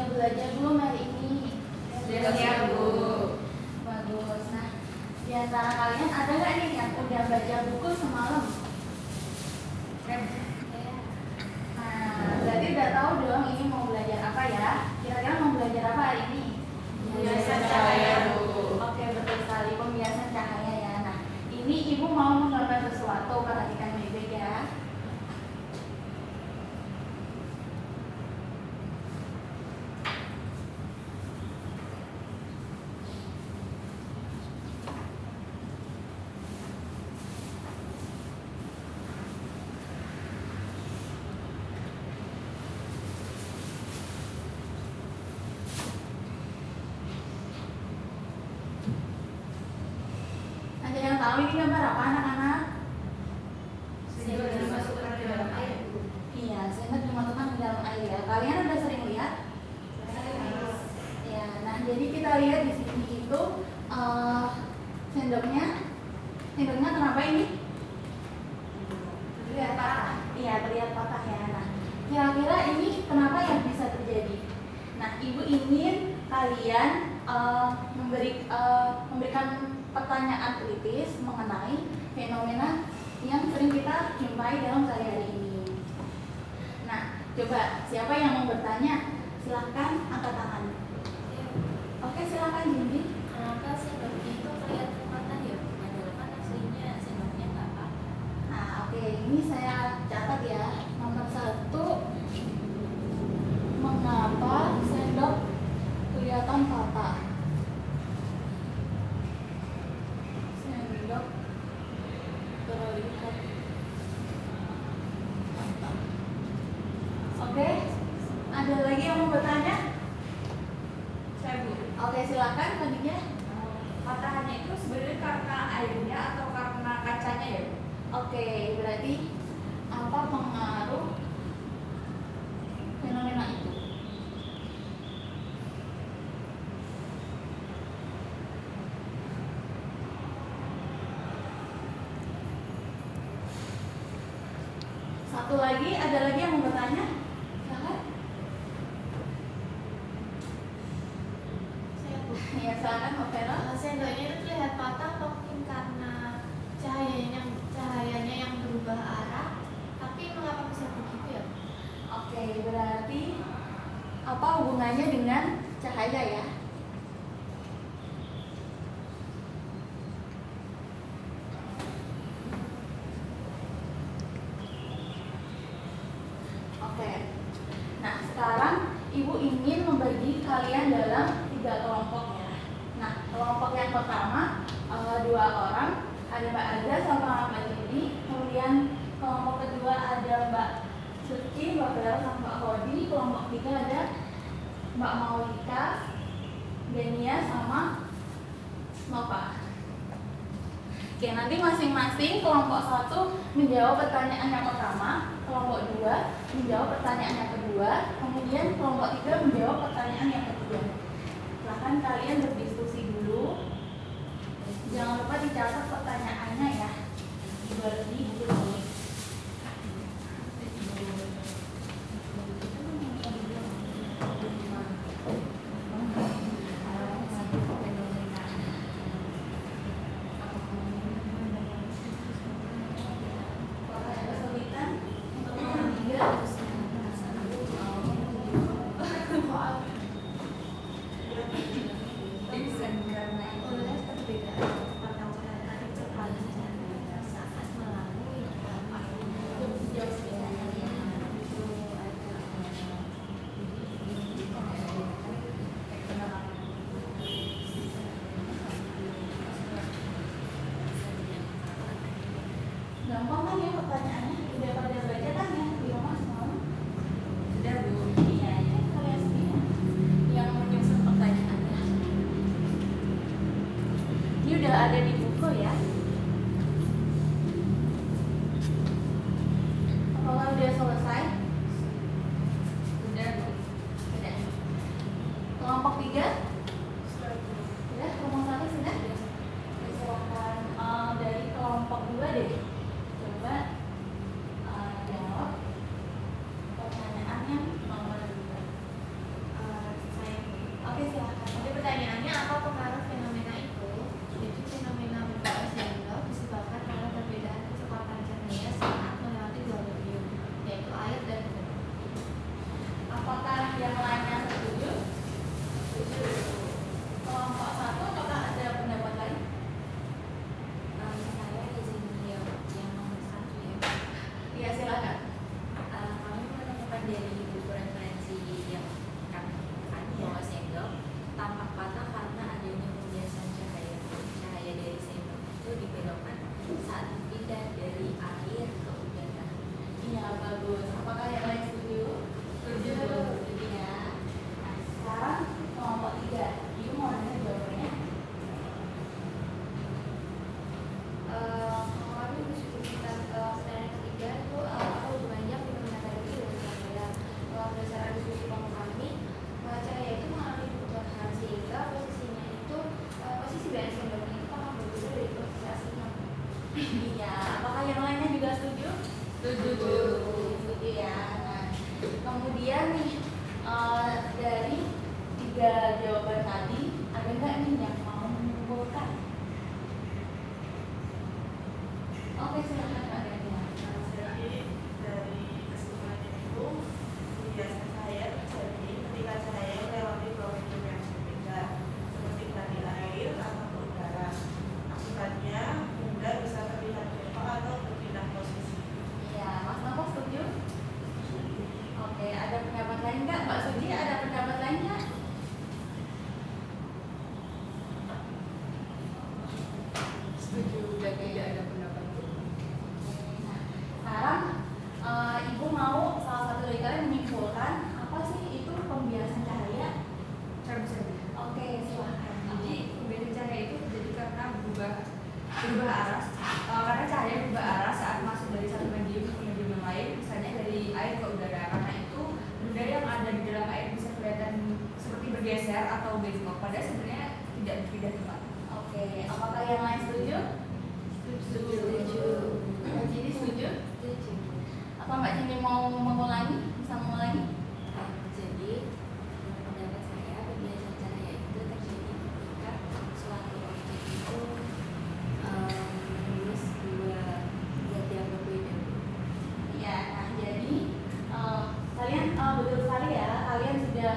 Udah belajar belum hari ini? Siap, Bu. Bagus. Nah, di antara kalian ada nggak nih yang udah baca buku semalam? Nah, berarti udah tahu dong ini mau belajar apa ya? Kira-kira mau belajar apa hari ini? Pembiasan cahaya, Bu. Oke, betul sekali, pembiasan cahaya ya. Nah, ini ibu mau menggambar sesuatu, perhatikan baik-baik ya. Ada yang tahu ini gambar apa anak-anak? Sehingga dimasukkan ke dalam air, Bu. Iya, sendok dimasukkan ke dalam air ya. Kalian udah sering lihat? Ya, nah jadi kita lihat di sini itu sendoknya kenapa ini? Terlihat patah. Iya, terlihat patah ya. Nah, kira-kira ini kenapa yang bisa terjadi? Nah, ibu ingin kalian memberikan pertanyaan kritis mengenai fenomena yang sering kita jumpai dalam sehari-hari ini. Nah, coba siapa yang mau bertanya? Silahkan angkat tangan. Oke, silakan Jimmy. Kenapa sendoknya itu kelihatan patah ya? Padahal kan aslinya sendoknya nggak patah. Nah, oke, ini saya catat ya. Nomor 1, mengapa sendok kelihatan patah? Sendok terlihat patah. Oke, ada lagi yang mau bertanya? Saya, Bu. Oke, silakan tadinya. Patahannya itu sebenarnya karena airnya atau karena kacanya ya, Bu? Oke, berarti apa pengaruh fenomena itu? Satu lagi, ada lagi yang mau bertanya? Silakan. Saya Bu. Ya, silakan Mbak Vera. Sendoknya itu terlihat patah atau mungkin karena cahayanya yang berubah arah. Tapi mengapa bisa begitu ya? Oke, berarti apa hubungannya dengan cahaya ya? Oke. Nah, sekarang Ibu ingin membagi kalian dalam 3 kelompok ya. Nah, kelompok yang pertama 2 orang, ada Mbak Azza sama Mbak Cindy. Kemudian kelompok kedua ada Mbak Suci, Mbak Bella sama Mbak Hodi. Kelompok 3 ada Mbak Maulika, Denia sama Nova. Oke, nanti masing-masing kelompok 1 menjawab pertanyaan yang pertama, kelompok 2 menjawab pertanyaan yang kedua, kemudian kelompok 3 menjawab pertanyaan yang ketiga. Silahkan kalian berdiskusi dulu. Jangan lupa dicatat pertanyaannya ya. Dibuat di buku tulis. Oleh perbedaan warna-warna tadi berpaling dan saat melalui dari buku referensi yang kan bahwa sendok tampak patah karena adanya pembiasan cahaya. Cahaya dari sendok itu dibelokkan saat pindah dari air ke udara. Iya, bagus. Apakah yang lain setuju? Setuju. Setuju ya. Nah, sekarang kelompok 3. Ibu mau nanya jawabannya? Kalau diskusikan pertanyaan ketiga itu apa hubungannya fenomena tadi dengan cahaya? Berdasarkan diskusi kelompok kami, cahaya itu mengalami perubahan sehingga posisinya itu posisi dari sendoknya itu akan berbeda dari posisi aslinya. Iya. Apakah yang lainnya juga setuju? Setuju. Setuju ya. Nah, kemudian nih dari 3 jawaban tadi ada nggak nih yang mau menyimpulkan? Oke, silakan Mbak Dania. Jadi dari kesimpulannya itu pembiasan cahaya terjadi ketika cahaya melewati dua medium yang berbeda seperti dari air atau ke udara. Akibatnya benda bisa terlihat bergerak atau berpindah posisi. Iya, Mas Nova setuju? Oke, ada pendapat lain nggak? Mbak Suji ada pendapat lain nggak? Setuju dan tidak ada pendapat. Nah, sekarang Ibu mau salah satu dari kalian menyimpulkan apa sih itu pembiasan cahaya? Saya bisa. Oke, silahkan. Jadi pembiasan cahaya itu terjadi karena berubah arah. Karena cahaya berubah arah saat masuk dari satu medium ke medium yang lain, misalnya dari air ke udara. Karena itu benda yang ada di dalam air bisa kelihatan seperti bergeser atau bengkok, padahal sebenarnya tidak berpindah tempat. Oke, apakah yang lain setuju? Setuju. Mbak Cini setuju? Setuju. Apa Mbak Cini mau mengulangi? Bisa mengulangi? Jadi menurut pendapat saya pembiasan cahaya itu terjadi ketika suatu objek itu menembus dua zat yang berbeda. Iya, nah jadi kalian betul sekali ya, kalian sudah